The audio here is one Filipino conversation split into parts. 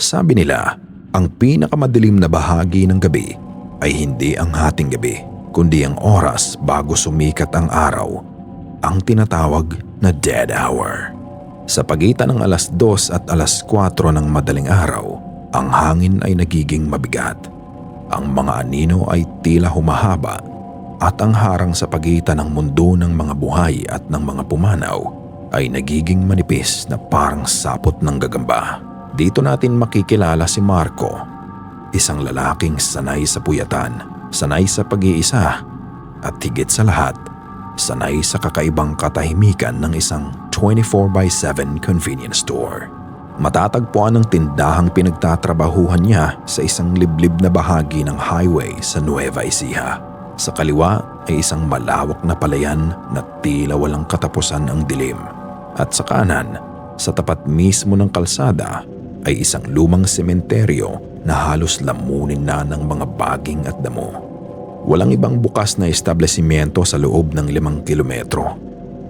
Sabi nila, ang pinakamadilim na bahagi ng gabi ay hindi ang hating gabi, kundi ang oras bago sumikat ang araw, ang tinatawag na dead hour. Sa pagitan ng alas 2 at alas 4 ng madaling araw, ang hangin ay nagiging mabigat. Ang mga anino ay tila humahaba at ang harang sa pagitan ng mundo ng mga buhay at ng mga pumanaw ay nagiging manipis na parang sapot ng gagamba. Dito natin makikilala si Marco, isang lalaking sanay sa puyatan, sanay sa pag-iisa, at higit sa lahat, sanay sa kakaibang katahimikan ng isang 24/7 convenience store. Matatagpuan ang tindahang pinagtatrabahuhan niya sa isang liblib na bahagi ng highway sa Nueva Ecija. Sa kaliwa ay isang malawak na palayan na tila walang katapusan ang dilim. At sa kanan, sa tapat mismo ng kalsada, ay isang lumang sementeryo na halos lamunin na ng mga baging at damo. Walang ibang bukas na establishmento sa loob ng 5 kilometro.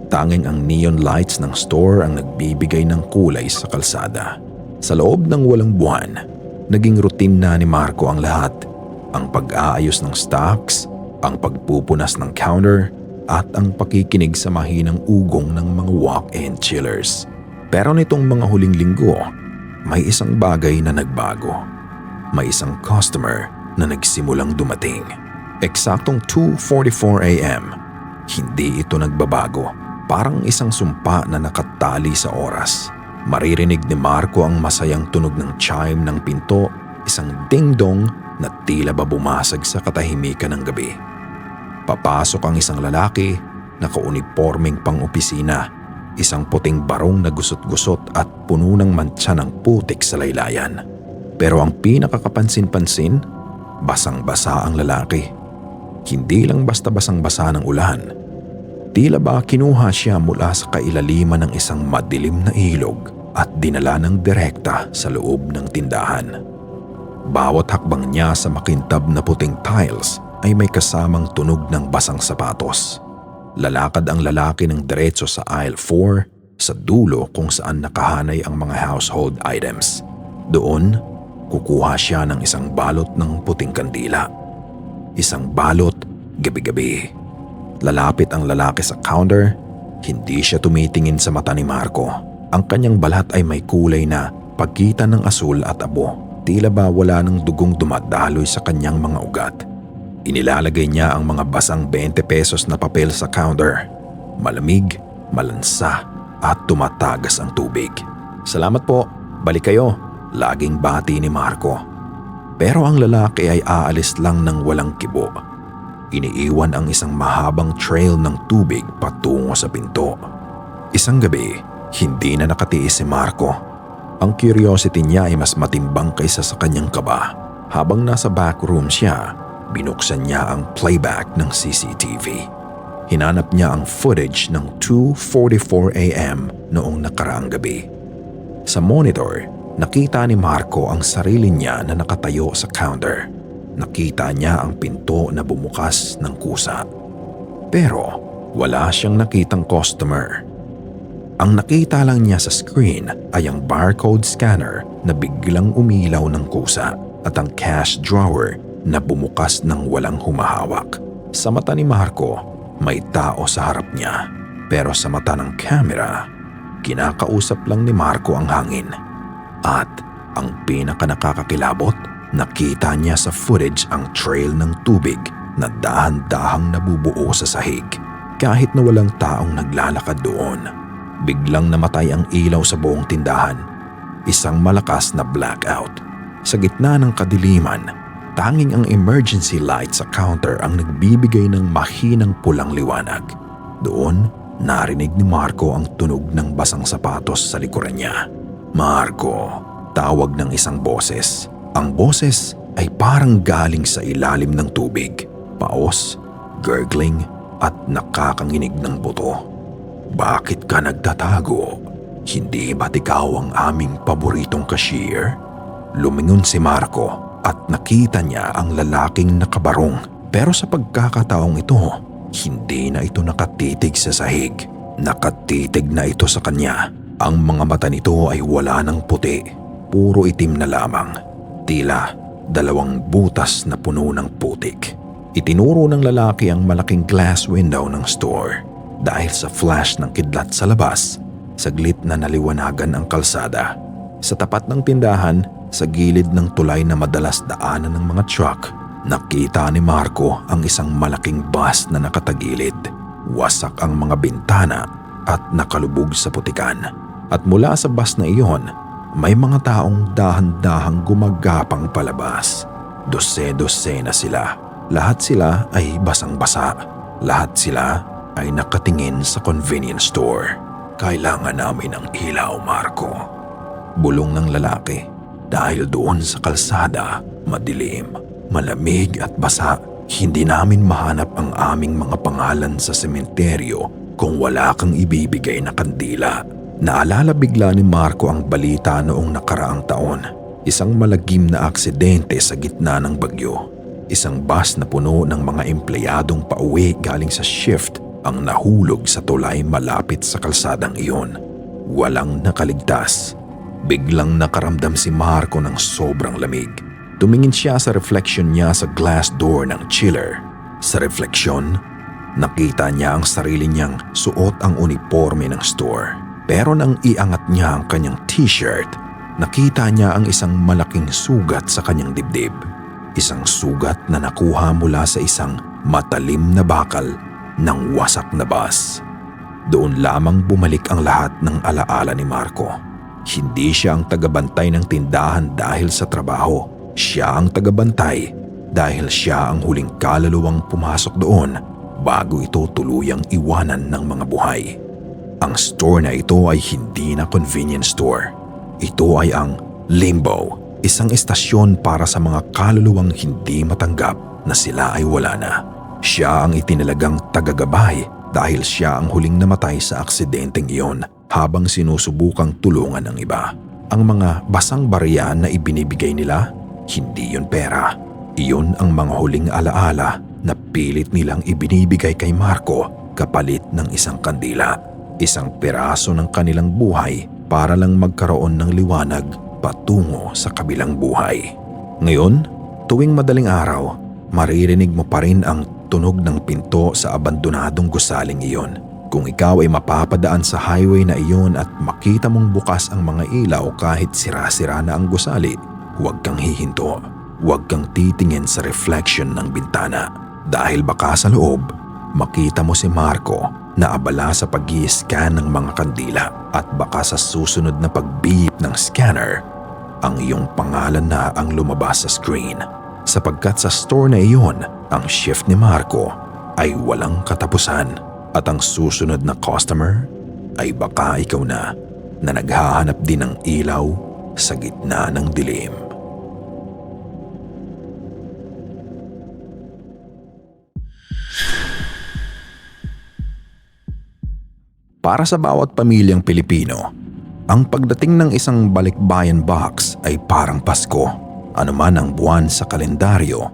Tanging ang neon lights ng store ang nagbibigay ng kulay sa kalsada. Sa loob ng walang buwan, naging routine na ni Marco ang lahat. Ang pag-aayos ng stocks, ang pagpupunas ng counter, at ang pakikinig sa mahinang ugong ng mga walk-in chillers. Pero nitong mga huling linggo, may isang bagay na nagbago. May isang customer na nagsimulang dumating. Eksaktong 2:44 a.m. Hindi ito nagbabago. Parang isang sumpa na nakatali sa oras. Maririnig ni Marco ang masayang tunog ng chime ng pinto, isang ding-dong na tila ba bumasag sa katahimikan ng gabi. Papasok ang isang lalaki, nakaunipormeng pang-opisina, isang puting barong na gusot-gusot at puno ng mantsa ng putik sa laylayan. Pero ang pinakakapansin-pansin, basang-basa ang lalaki. Hindi lang basta basang-basa ng ulan. Tila ba kinuha siya mula sa kailaliman ng isang madilim na ilog at dinala ng direkta sa loob ng tindahan. Bawat hakbang niya sa makintab na puting tiles ay may kasamang tunog ng basang sapatos. Lalakad ang lalaki ng diretso sa aisle 4 sa dulo kung saan nakahanay ang mga household items. Doon, kukuha siya ng isang balot ng puting kandila. Isang balot gabi-gabi. Lalapit ang lalaki sa counter, hindi siya tumitingin sa mata ni Marco. Ang kanyang balat ay may kulay na pagitan ng asul at abo. Tila ba wala ng dugong dumadaloy sa kanyang mga ugat. Inilalagay niya ang mga basang 20 pesos na papel sa counter. Malamig, malansa at tumatagas ang tubig. "Salamat po, balik kayo," laging bati ni Marco. Pero ang lalaki ay aalis lang ng walang kibo. Iniiwan ang isang mahabang trail ng tubig patungo sa pinto. Isang gabi, hindi na nakatiis si Marco. Ang curiosity niya ay mas matimbang kaysa sa kanyang kaba. Habang nasa backroom siya, binuksan niya ang playback ng CCTV. Hinanap niya ang footage ng 2:44 a.m. noong nakaraang gabi. Sa monitor, nakita ni Marco ang sarili niya na nakatayo sa counter. Nakita niya ang pinto na bumukas ng kusa. Pero wala siyang nakitang customer. Ang nakita lang niya sa screen ay ang barcode scanner na biglang umilaw ng kusa at ang cash drawer na bumukas ng walang humahawak. Sa mata ni Marco, may tao sa harap niya. Pero sa mata ng camera, kinakausap lang ni Marco ang hangin. At ang pinakanakakakilabot, nakita niya sa footage ang trail ng tubig na dahan-dahang nabubuo sa sahig. Kahit na walang taong naglalakad doon, biglang namatay ang ilaw sa buong tindahan. Isang malakas na blackout. Sa gitna ng kadiliman, tanging ang emergency light sa counter ang nagbibigay ng mahinang pulang liwanag. Doon, narinig ni Marco ang tunog ng basang sapatos sa likuran niya. "Marco," tawag ng isang boses. Ang boses ay parang galing sa ilalim ng tubig. Paos, gurgling at nakakanginig ng buto. "Bakit ka nagtatago? Hindi ba't ikaw ang aming paboritong cashier?" Lumingon si Marco at nakita niya ang lalaking nakabarong. Pero sa pagkakataong ito, hindi na ito nakatitig sa sahig. Nakatitig na ito sa kanya. Ang mga mata nito ay wala ng puti. puro itim na lamang. Tila 2 butas na puno ng putik. Itinuro ng lalaki ang malaking glass window ng store. Dahil sa flash ng kidlat sa labas, saglit na naliwanagan ang kalsada. Sa tapat ng tindahan, sa gilid ng tulay na madalas daanan ng mga truck, nakita ni Marco ang isang malaking bus na nakatagilid. Wasak ang mga bintana at nakalubog sa putikan. At mula sa bus na iyon, may mga taong dahan-dahang gumagapang palabas. 12 na sila. Lahat sila ay basang-basa. Lahat sila ay nakatingin sa convenience store. Kailangan namin ng ilaw, Marco. Bulong ng lalaki. Dahil doon sa kalsada, madilim, malamig at basa, hindi namin mahanap ang aming mga pangalan sa sementeryo kung wala kang ibibigay na kandila. Naalala bigla ni Marco ang balita noong nakaraang taon. Isang malagim na aksidente sa gitna ng bagyo. Isang bus na puno ng mga empleyadong pauwi galing sa shift ang nahulog sa tulay malapit sa kalsadang iyon. Walang nakaligtas. Biglang nakaramdam si Marco ng sobrang lamig. Tumingin siya sa reflection niya sa glass door ng chiller. Sa refleksyon, nakita niya ang sarili niyang suot ang uniforme ng store. Pero nang iangat niya ang kanyang t-shirt, nakita niya ang isang malaking sugat sa kanyang dibdib. Isang sugat na nakuha mula sa isang matalim na bakal ng wasak na bus. Doon lamang bumalik ang lahat ng alaala ni Marco. Hindi siya ang tagabantay ng tindahan dahil sa trabaho. Siya ang tagabantay dahil siya ang huling kaluluwang pumasok doon bago ito tuluyang iwanan ng mga buhay. Ang store na ito ay hindi na convenience store. Ito ay ang limbo, isang estasyon para sa mga kaluluwang hindi matanggap na sila ay wala na. Siya ang itinalagang tagagabay dahil siya ang huling namatay sa aksidenteng iyon habang sinusubukang tulungan ang iba. Ang mga basang barya na ibinibigay nila, hindi yun pera. Iyon ang mga huling alaala na pilit nilang ibinibigay kay Marco kapalit ng isang kandila. Isang piraso ng kanilang buhay para lang magkaroon ng liwanag patungo sa kabilang buhay. Ngayon, tuwing madaling araw, maririnig mo pa rin ang tunog ng pinto sa abandonadong gusaling iyon. Kung ikaw ay mapapadaan sa highway na iyon at makita mong bukas ang mga ilaw kahit sira-sira na ang gusali, huwag kang hihinto. Huwag kang titingin sa reflection ng bintana. Dahil baka sa loob, makita mo si Marco na abala sa pag-i-scan ng mga kandila at baka sa susunod na pag-beep ng scanner, ang iyong pangalan na ang lumabas sa screen. Sapagkat sa store na iyon, ang shift ni Marco ay walang katapusan at ang susunod na customer ay baka ikaw na naghahanap din ng ilaw sa gitna ng dilim. Para sa bawat pamilyang Pilipino, ang pagdating ng isang balikbayan box ay parang Pasko. Ano man ang buwan sa kalendaryo,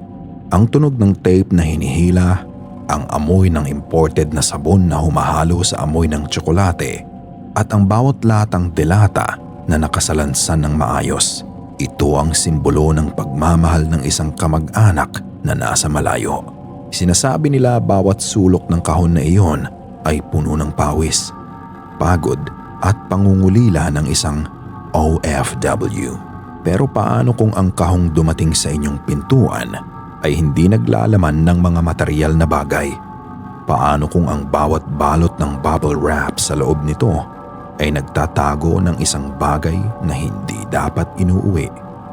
ang tunog ng tape na hinihila, ang amoy ng imported na sabon na humahalo sa amoy ng tsokolate, at ang bawat latang delata na nakasalansan ng maayos. Ito ang simbolo ng pagmamahal ng isang kamag-anak na nasa malayo. Sinasabi nila bawat sulok ng kahon na iyon ay puno ng pawis, pagod at pangungulila ng isang OFW. Pero paano kung ang kahong dumating sa inyong pintuan ay hindi naglalaman ng mga materyal na bagay? Paano kung ang bawat balot ng bubble wrap sa loob nito ay nagtatago ng isang bagay na hindi dapat inuuwi?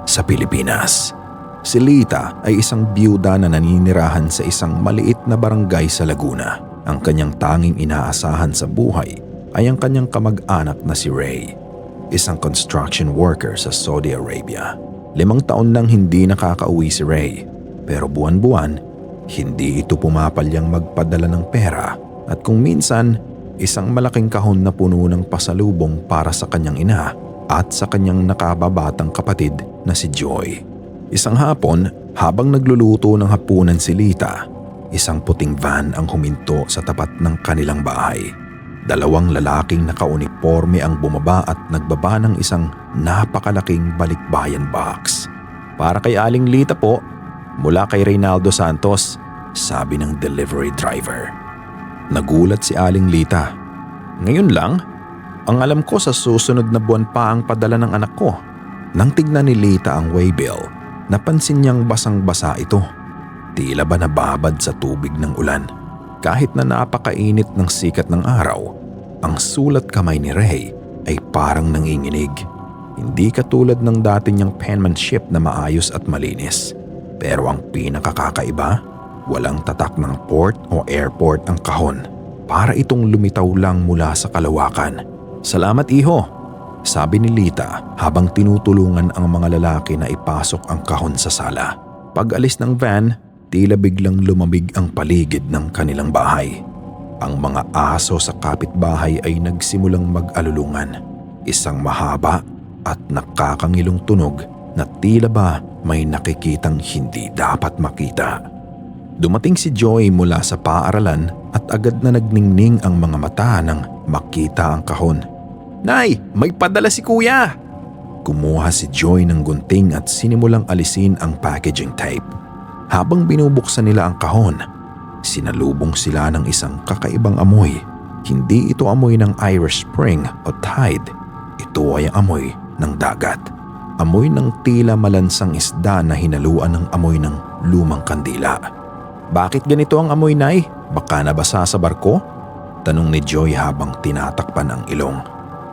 Sa Pilipinas, si Lita ay isang biyuda na naninirahan sa isang maliit na barangay sa Laguna. Ang kanyang tanging inaasahan sa buhay ay ang kanyang kamag-anak na si Ray, isang construction worker sa Saudi Arabia. 5 taon nang hindi nakakauwi si Ray, pero buwan-buwan, hindi ito pumapalyang magpadala ng pera at kung minsan, isang malaking kahon na puno ng pasalubong para sa kanyang ina at sa kanyang nakababatang kapatid na si Joy. Isang hapon, habang nagluluto ng hapunan si Lita, isang puting van ang huminto sa tapat ng kanilang bahay. Dalawang lalaking nakauniforme ang bumaba at nagbaba ng isang napakalaking balikbayan box. "Para kay Aling Lita po, mula kay Reynaldo Santos," sabi ng delivery driver. Nagulat si Aling Lita. "Ngayon lang? Ang alam ko sa susunod na buwan pa ang padala ng anak ko." Nang tignan ni Lita ang waybill, napansin niyang basang-basa ito. Tila ba nababad sa tubig ng ulan. Kahit na napakainit ng sikat ng araw, ang sulat kamay ni Ray ay parang nanginginig. Hindi katulad ng dati niyang penmanship na maayos at malinis. Pero ang pinakakakaiba, walang tatak ng port o airport ang kahon. Para itong lumitaw lang mula sa kalawakan. "Salamat, iho," sabi ni Lita habang tinutulungan ang mga lalaki na ipasok ang kahon sa sala. Pag-alis ng van, tila biglang lumamig ang paligid ng kanilang bahay. Ang mga aso sa kapitbahay ay nagsimulang mag-alulungan. Isang mahaba at nakakangilong tunog na tila ba may nakikitang hindi dapat makita. Dumating si Joy mula sa paaralan at agad na nagningning ang mga mata nang makita ang kahon. "Nay, may padala si Kuya!" Kumuha si Joy ng gunting at sinimulang alisin ang packaging tape. Habang binubuksan nila ang kahon, sinalubong sila ng isang kakaibang amoy. Hindi ito amoy ng Irish Spring o Tide. Ito ay amoy ng dagat. Amoy ng tila malansang isda na hinaluan ng amoy ng lumang kandila. "Bakit ganito ang amoy, Nay? Baka nabasa sa barko?" tanong ni Joy habang tinatakpan ang ilong.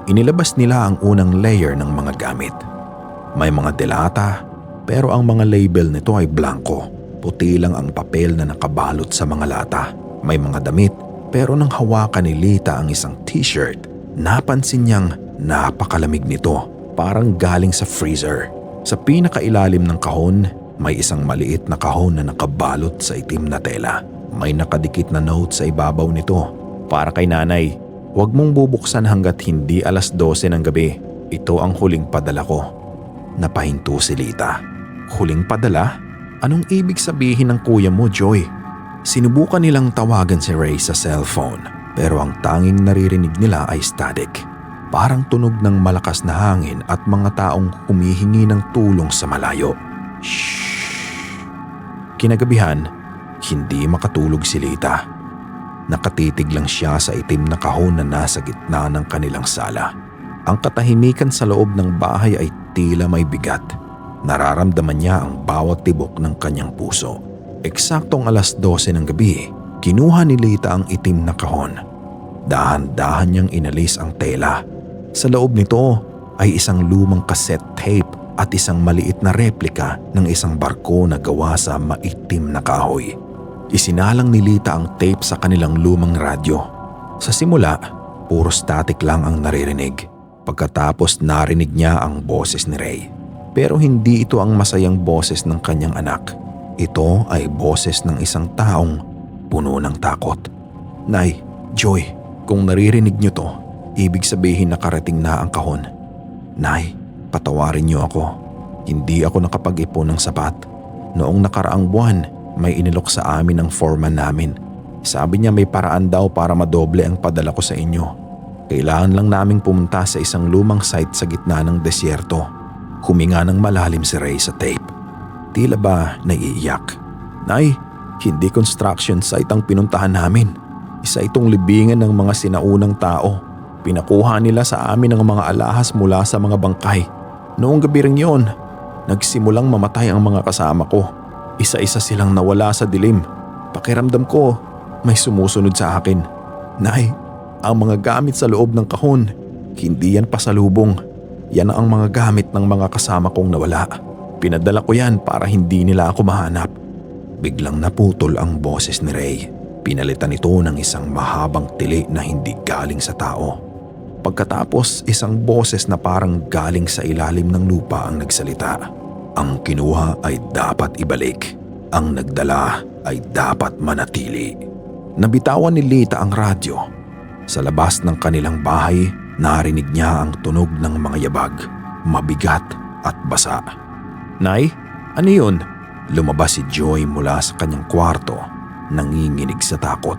Inilabas nila ang unang layer ng mga gamit. May mga delata, pero ang mga label nito ay blanco. Puti lang ang papel na nakabalot sa mga lata. May mga damit, pero nang hawakan ni Lita ang isang t-shirt, napansin niyang napakalamig nito, parang galing sa freezer. Sa pinakailalim ng kahon, may isang maliit na kahon na nakabalot sa itim na tela. May nakadikit na note sa ibabaw nito. "Para kay Nanay, huwag mong bubuksan hanggat hindi 12:00 ng gabi. Ito ang huling padala ko." Napahinto si Lita. "Huling padala? Anong ibig sabihin ng kuya mo, Joy?" Sinubukan nilang tawagan si Ray sa cellphone, pero ang tanging naririnig nila ay static. Parang tunog ng malakas na hangin at mga taong humihingi ng tulong sa malayo. Shhh! Kinagabihan, hindi makatulog si Lita. Nakatitig lang siya sa itim na kahon na nasa gitna ng kanilang sala. Ang katahimikan sa loob ng bahay ay tila may bigat. Nararamdaman niya ang bawat tibok ng kanyang puso. Eksaktong 12:00 ng gabi, kinuha ni Lita ang itim na kahon. Dahan-dahan niyang inalis ang tela. Sa loob nito ay isang lumang cassette tape at isang maliit na replika ng isang barko na gawa sa maitim na kahoy. Isinalang ni Lita ang tape sa kanilang lumang radyo. Sa simula, puro static lang ang naririnig. Pagkatapos narinig niya ang boses ni Ray. Pero hindi ito ang masayang boses ng kanyang anak. Ito ay boses ng isang taong puno ng takot. "Nay, Joy, kung naririnig niyo to, ibig sabihin nakarating na ang kahon. Nay, patawarin niyo ako. Hindi ako nakapag-ipon ng sapat. Noong nakaraang buwan, may inilok sa amin ang foreman namin. Sabi niya may paraan daw para madoble ang padala ko sa inyo. Kailangan lang naming pumunta sa isang lumang site sa gitna ng desyerto." Huminga ng malalim si Ray sa tape. Tila ba naiiyak. "Nay, hindi construction site ang pinuntahan namin. Isa itong libingan ng mga sinaunang tao. Pinakuha nila sa amin ang mga alahas mula sa mga bangkay. Noong gabi ring yun, nagsimulang mamatay ang mga kasama ko. Isa-isa silang nawala sa dilim. Pakiramdam ko, may sumusunod sa akin. Nay, ang mga gamit sa loob ng kahon, hindi yan pasalubong. Yan ang mga gamit ng mga kasama kong nawala. Pinadala ko yan para hindi nila ako mahanap." Biglang naputol ang boses ni Ray. Pinalitan ito ng isang mahabang tili na hindi galing sa tao. Pagkatapos, isang boses na parang galing sa ilalim ng lupa ang nagsalita. Ang kinuha ay dapat ibalik. Ang nagdala ay dapat manatili. Nabitawan ni Lita ang radyo. Sa labas ng kanilang bahay, narinig niya ang tunog ng mga yabag, mabigat at basa. "Nay, ano yun?" Lumabas si Joy mula sa kanyang kwarto, nanginginig sa takot.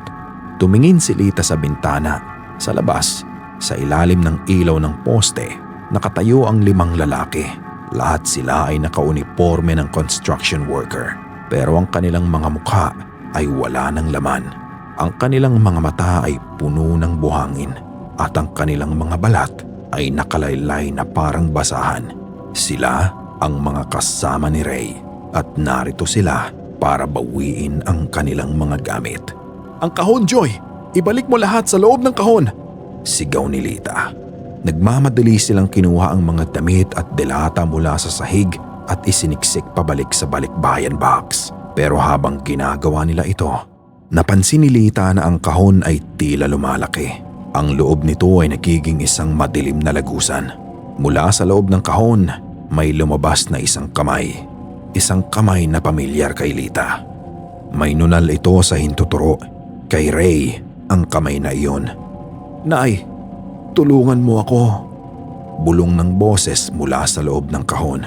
Tumingin si Lita sa bintana. Sa labas, sa ilalim ng ilaw ng poste, nakatayo ang 5 lalaki. Lahat sila ay nakauniporme ng construction worker. Pero ang kanilang mga mukha ay wala ng laman. Ang kanilang mga mata ay puno ng buhangin at ang kanilang mga balat ay nakalaylay na parang basahan. Sila ang mga kasama ni Ray at narito sila para bawiin ang kanilang mga gamit. Ang kahon, Joy! Ibalik mo lahat sa loob ng kahon! Sigaw ni Lita. Nagmamadali silang kinuha ang mga damit at delata mula sa sahig at isiniksik pabalik sa balikbayan box. Pero habang ginagawa nila ito, napansin ni Lita na ang kahon ay tila lumalaki. Ang loob nito ay nagiging isang madilim na lagusan. Mula sa loob ng kahon, may lumabas na isang kamay. Isang kamay na pamilyar kay Lita. May nunal ito sa hintuturo. Kay Ray ang kamay na iyon. Nay, tulungan mo ako. Bulong ng boses mula sa loob ng kahon.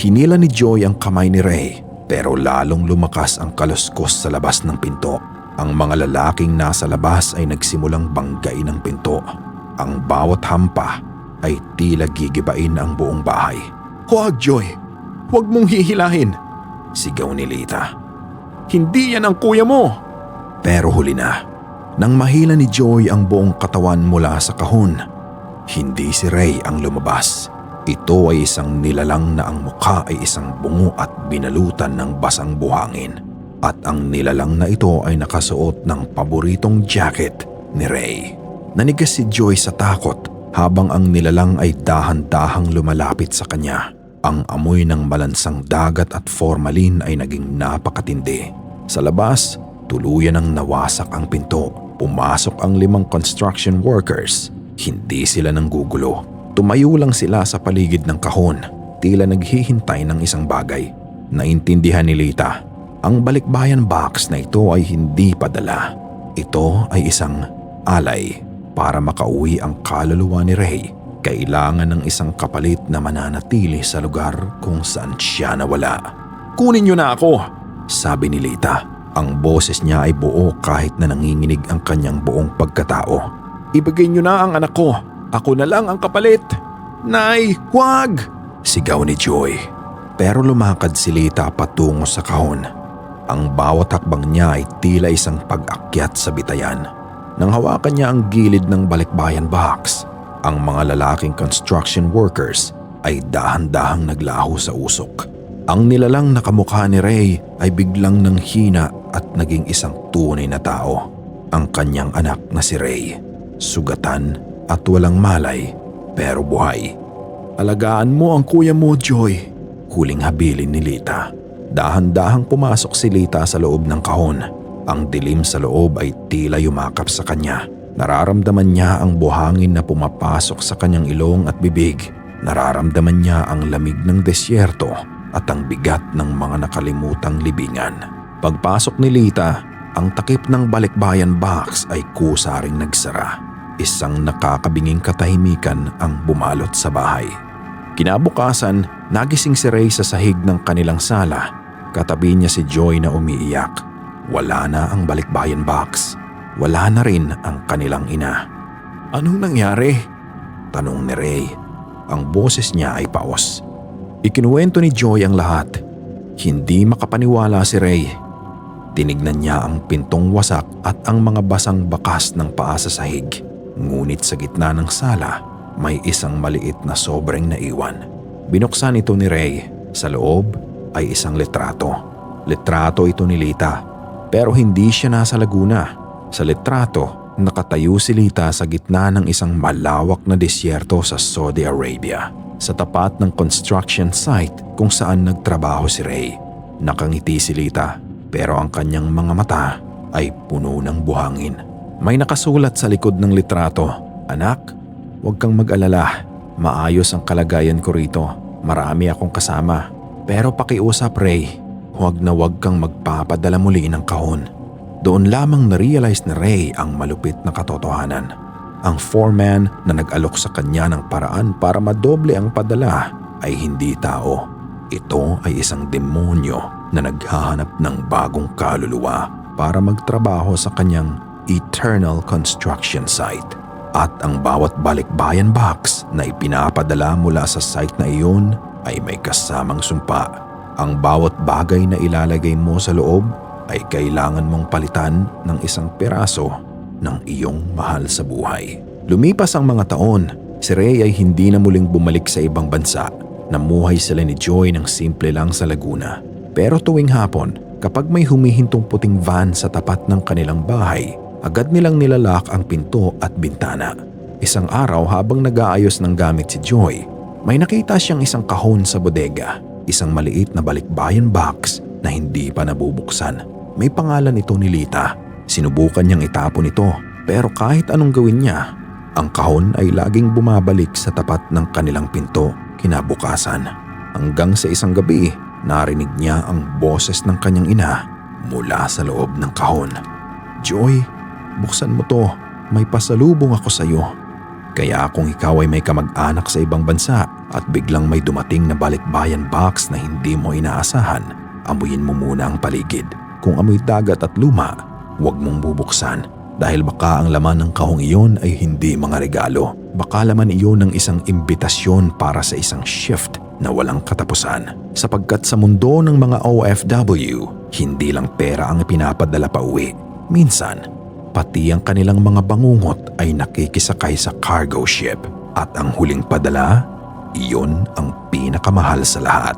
Hinila ni Joy ang kamay ni Ray pero lalong lumakas ang kaluskos sa labas ng pinto. Ang mga lalaking nasa labas ay nagsimulang banggain ang pinto. Ang bawat hampa ay tila gigibain ang buong bahay. Huwag, Joy! Huwag mong hihilahin! Sigaw ni Lita. Hindi yan ang kuya mo! Pero huli na. Nang mahila ni Joy ang buong katawan mula sa kahon, hindi si Ray ang lumabas. Ito ay isang nilalang na ang mukha ay isang bungo at binalutan ng basang buhangin. At ang nilalang na ito ay nakasuot ng paboritong jacket ni Ray. Nanigas si Joy sa takot habang ang nilalang ay dahan-dahang lumalapit sa kanya. Ang amoy ng malansang dagat at formalin ay naging napakatindi. Sa labas, tuluyan ang nawasak ang pinto. Pumasok ang 5 construction workers. Hindi sila nanggugulo. Tumayo lang sila sa paligid ng kahon, tila naghihintay ng isang bagay. Naintindihan ni Lita, ang balikbayan box na ito ay hindi padala. Ito ay isang alay. Para makauwi ang kaluluwa ni Ray, kailangan ng isang kapalit na mananatili sa lugar kung saan siya nawala. Kunin niyo na ako! Sabi ni Lita. Ang boses niya ay buo kahit na nanginginig ang kanyang buong pagkatao. Ibigay niyo na ang anak ko. Ako na lang ang kapalit. Nay, huwag! Sigaw ni Joy. Pero lumakad si Lita patungo sa kahon. Ang bawat hakbang niya ay tila isang pag-akyat sa bitayan. Nang hawakan niya ang gilid ng balikbayan box, ang mga lalaking construction workers ay dahan-dahang naglaho sa usok. Ang nilalang na kamukha ni Ray ay biglang nanghina at naging isang tunay na tao. Ang kanyang anak na si Ray. Sugatan at walang malay pero buhay. Alagaan mo ang kuya mo, Joy. Huling habilin ni Lita. Dahan-dahang pumasok si Lita sa loob ng kahon. Ang dilim sa loob ay tila yumakap sa kanya. Nararamdaman niya ang buhangin na pumapasok sa kanyang ilong at bibig. Nararamdaman niya ang lamig ng desyerto at ang bigat ng mga nakalimutang libingan. Pagpasok ni Lita, ang takip ng balikbayan box ay kusa ring nagsara. Isang nakakabinging katahimikan ang bumalot sa bahay. Kinabukasan, nagising si Ray sa sahig ng kanilang sala. Katabi niya si Joy na umiiyak. Wala na ang balikbayan box. Wala na rin ang kanilang ina. Anong nangyari? Tanong ni Ray. Ang boses niya ay paos. Ikinuwento ni Joy ang lahat. Hindi makapaniwala si Ray. Tinignan niya ang pintong wasak at ang mga basang bakas ng paa sa sahig. Ngunit sa gitna ng sala, may isang maliit na sobrang naiwan. Binuksan ito ni Ray. Sa loob ay isang litrato. Litrato ito ni Lita. Pero hindi siya nasa Laguna. Sa litrato, nakatayo si Lita sa gitna ng isang malawak na disyerto sa Saudi Arabia. Sa tapat ng construction site kung saan nagtrabaho si Ray. Nakangiti si Lita pero ang kanyang mga mata ay puno ng buhangin. May nakasulat sa likod ng litrato, "Anak, huwag kang mag-alala. Maayos ang kalagayan ko rito. Marami akong kasama. Pero pakiusap, Ray, huwag na huwag kang magpapadala muli ng kahon." Doon lamang na-realize ni Ray ang malupit na katotohanan. Ang foreman na nag-alok sa kanya ng paraan para madoble ang padala ay hindi tao. Ito ay isang demonyo na naghahanap ng bagong kaluluwa para magtrabaho sa kanyang eternal construction site. At ang bawat balikbayan box na ipinapadala mula sa site na iyon ay may kasamang sumpa. Ang bawat bagay na ilalagay mo sa loob ay kailangan mong palitan ng isang piraso ng iyong mahal sa buhay. Lumipas ang mga taon, si Ray ay hindi na muling bumalik sa ibang bansa. Namuhay sila ni Joy ng simple lang sa Laguna. Pero tuwing hapon, kapag may humihintong puting van sa tapat ng kanilang bahay, agad nilang nilalak ang pinto at bintana. Isang araw habang nag-aayos ng gamit si Joy, may nakita siyang isang kahon sa bodega, isang maliit na balikbayan box na hindi pa nabubuksan. May pangalan ito ni Lita. Sinubukan niyang itapon ito, pero kahit anong gawin niya, ang kahon ay laging bumabalik sa tapat ng kanilang pinto kinabukasan. Hanggang sa isang gabi, narinig niya ang boses ng kanyang ina mula sa loob ng kahon. "Joy, buksan mo to. May pasalubong ako sa iyo." Kaya kung ikaw ay may kamag-anak sa ibang bansa at biglang may dumating na balikbayan box na hindi mo inaasahan, amuyin mo muna ang paligid. Kung amoy dagat at luma, huwag mong bubuksan dahil baka ang laman ng kahong iyon ay hindi mga regalo. Baka laman iyon ng isang imbitasyon para sa isang shift na walang katapusan. Sapagkat sa mundo ng mga OFW, hindi lang pera ang ipinapadala pa uwi. Minsan, pati ang kanilang mga bangungot ay nakikisakay sa cargo ship. At ang huling padala, iyon ang pinakamahal sa lahat.